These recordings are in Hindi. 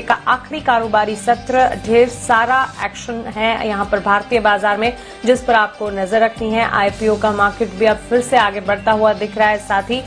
का आखिरी कारोबारी सत्र, ढेर सारा एक्शन है यहां पर भारतीय बाजार में जिस पर आपको नजर रखनी है। आईपीओ का मार्केट भी अब फिर से आगे बढ़ता हुआ दिख रहा है। साथ ही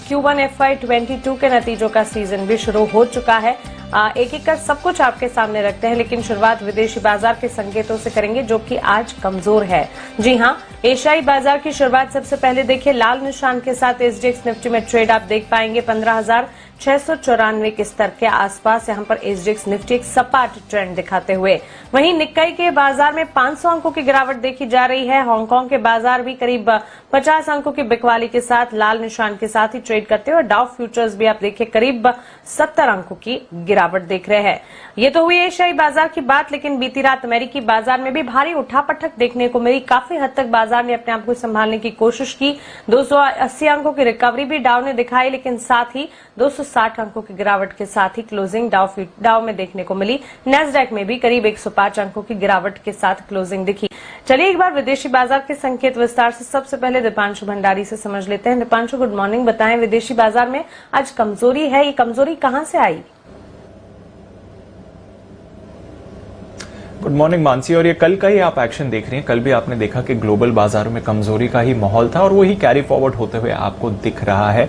Q1 FY22 के नतीजों का सीजन भी शुरू हो चुका है। एक एक कर सब कुछ आपके सामने रखते हैं, लेकिन शुरुआत विदेशी बाजार के संकेतों से करेंगे जो कि आज कमजोर है। जी हां, एशियाई बाजार की शुरुआत सबसे पहले देखिए लाल निशान के साथ SGX निफ्टी में ट्रेड आप देख पाएंगे 15,694 के स्तर के आसपास। यहां पर SGX निफ्टी एक सपाट ट्रेंड दिखाते हुए, वहीं निक्काई के बाजार में 500 अंकों की गिरावट देखी जा रही है। हांगकांग के बाजार भी करीब 50 अंकों की बिकवाली के साथ लाल निशान के साथ ही ट्रेड करते हुए डाउ फ्यूचर्स भी आप देखिए करीब 70 अंकों की गिरावट देख रहे हैं। ये तो हुई एशियाई बाजार की बात, लेकिन बीती रात अमेरिकी बाजार में भी भारी उठापटक देखने को मिली। काफी हद तक बाजार ने अपने आप को संभालने की कोशिश की। 280 अंकों की रिकवरी भी डाउ ने दिखाई, लेकिन साथ ही 260 अंकों की गिरावट के साथ ही क्लोजिंग डाउ में देखने को मिली। नैस्डैक में भी करीब 105 अंकों की गिरावट के साथ क्लोजिंग दिखी। चलिए एक बार विदेशी बाजार के संकेत विस्तार से सबसे पहले दीपांशु भंडारी से समझ लेते हैं। Deepanshu, good morning. बताएं, विदेशी बाजार में आज कमजोरी है, ये कमजोरी कहां से आई? Good morning Mansi. और ये कल का ही आप एक्शन देख रही हैं। कल भी आपने देखा कि ग्लोबल बाजारों में कमजोरी का ही माहौल था और वही कैरी फॉरवर्ड होते हुए आपको दिख रहा है।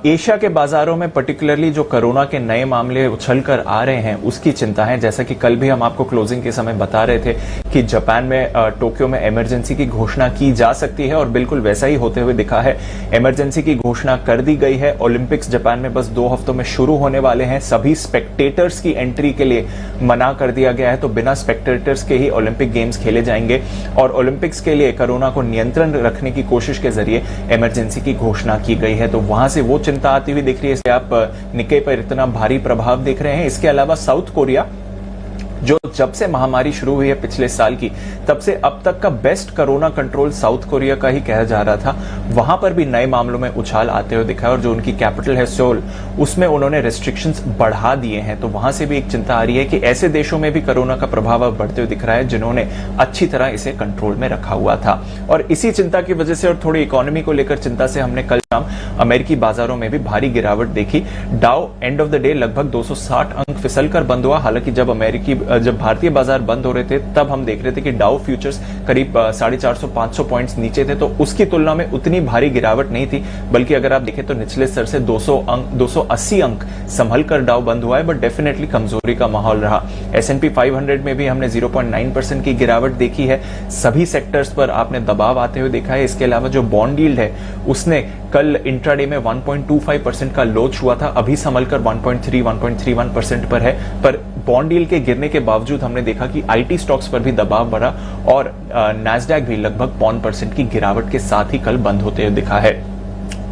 एशिया के बाजारों में पर्टिकुलरली जो कोरोना के नए मामले उछल कर आ रहे हैं उसकी चिंता है। जैसा कि कल भी हम आपको क्लोजिंग के समय बता रहे थे कि जापान में टोक्यो में इमरजेंसी की घोषणा की जा सकती है और बिल्कुल वैसा ही होते हुए दिखा है। इमरजेंसी की घोषणा कर दी गई है। ओलंपिक्स जापान में बस 2 हफ्तों में शुरू होने वाले हैं। सभी स्पेक्टेटर्स की एंट्री के लिए मना कर दिया गया है, तो बिना स्पेक्टेटर्स के ही ओलंपिक गेम्स खेले जाएंगे और ओलंपिक्स के लिए कोरोना को नियंत्रण रखने की कोशिश के जरिए इमरजेंसी की घोषणा की गई है। तो वहां से वो चिंता आती हुई दिख रही है, इसलिए आप निक्केई पर इतना भारी प्रभाव देख रहे हैं। इसके अलावा साउथ कोरिया, जो जब से महामारी शुरू हुई है पिछले साल की, तब से अब तक का best corona control south Korea का ही कहा जा रहा था। वहां पर भी नए मामलों में उछाल आते हुए दिखा है और जो उनकी कैपिटल है सोल, उसमें उन्होंने रेस्ट्रिक्शंस बढ़ा दिए हैं। तो वहां से भी एक चिंता आ रही है कि ऐसे देशों में भी कोरोना का प्रभाव अब बढ़ते हुए दिख रहा है जिन्होंने अच्छी तरह इसे कंट्रोल में रखा हुआ था। और इसी चिंता की वजह से और थोड़ी इकोनॉमी को लेकर चिंता से हमने कल शाम अमेरिकी बाजारों में भी भारी गिरावट देखी। डाउ एंड ऑफ द डे लगभग 260 अंक फिसल कर बंद हुआ। हालांकि जब भारतीय बाजार बंद हो रहे थे तब हम देख रहे थे कि डाउ फ्यूचर्स करीब 450-500 पॉइंट्स नीचे थे, तो उसकी तुलना में उतनी भारी गिरावट नहीं थी। बल्कि अगर आप देखें तो निचले स्तर से 280 अंक संभल कर डाउ बंद हुआ है, बट डेफिनेटली कमजोरी का माहौल रहा। S&P 500 में भी हमने 0.9% की गिरावट देखी है। सभी सेक्टर्स पर आपने दबाव आते हुए देखा है। इसके अलावा जो बॉन्ड यील्ड है उसने कल इंट्राडे में 1.25% का लो छुआ था, अभी संभलकर 1.31% पर है। पर बॉन्ड यील्ड के गिरने के बावजूद हमने देखा कि आईटी स्टॉक्स पर भी दबाव बढ़ा और नैस्डैक भी लगभग 0.5% की गिरावट के साथ ही कल बंद होते हुए दिखा है।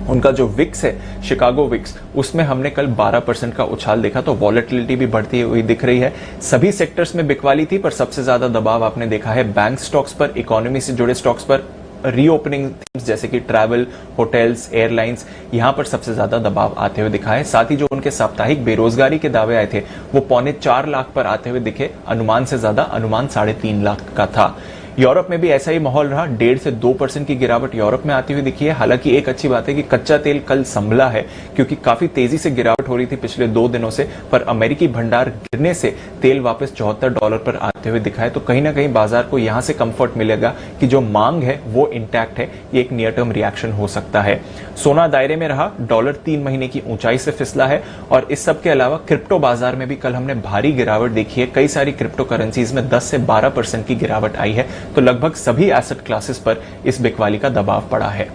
उनका जो विक्स है, शिकागो विक्स, उसमें हमने कल 12% का उछाल देखा। तो वॉलेटिलिटी भी बढ़ती हुई दिख रही है। सभी सेक्टर्स में बिकवाली थी, पर सबसे ज्यादा दबाव आपने देखा है बैंक स्टॉक्स पर, इकोनॉमी से जुड़े स्टॉक्स पर। रीओपनिंग थीम्स जैसे कि ट्रैवल, होटल्स, एयरलाइंस, यहां पर सबसे ज्यादा दबाव आते हुए दिखा है। साथ ही जो उनके साप्ताहिक बेरोजगारी के दावे आए थे वो 3.25 लाख पर आते हुए दिखे। अनुमान से ज्यादा, अनुमान 3.5 लाख का था। यूरोप में भी ऐसा ही माहौल रहा। 1.5 से 2% की गिरावट यूरोप में आती हुई दिखी है। हालांकि एक अच्छी बात है कि कच्चा तेल कल संभला है, क्योंकि काफी तेजी से गिरावट हो रही थी पिछले 2 दिनों से। पर अमेरिकी भंडार गिरने से तेल वापस $74 पर आते हुए दिखा है। तो कहीं ना कहीं बाजार को यहां से कंफर्ट मिलेगा कि जो मांग है वो इंटैक्ट है। ये एक नियर टर्म रिएक्शन हो सकता है। सोना दायरे में रहा। डॉलर 3 महीने की ऊंचाई से फिसला है। और इस सब के अलावा क्रिप्टो बाजार में भी कल हमने भारी गिरावट देखी है। कई सारी क्रिप्टो करेंसीज में 10 से 12% की गिरावट आई है। तो लगभग सभी एसेट क्लासेस पर इस बिकवाली का दबाव पड़ा है।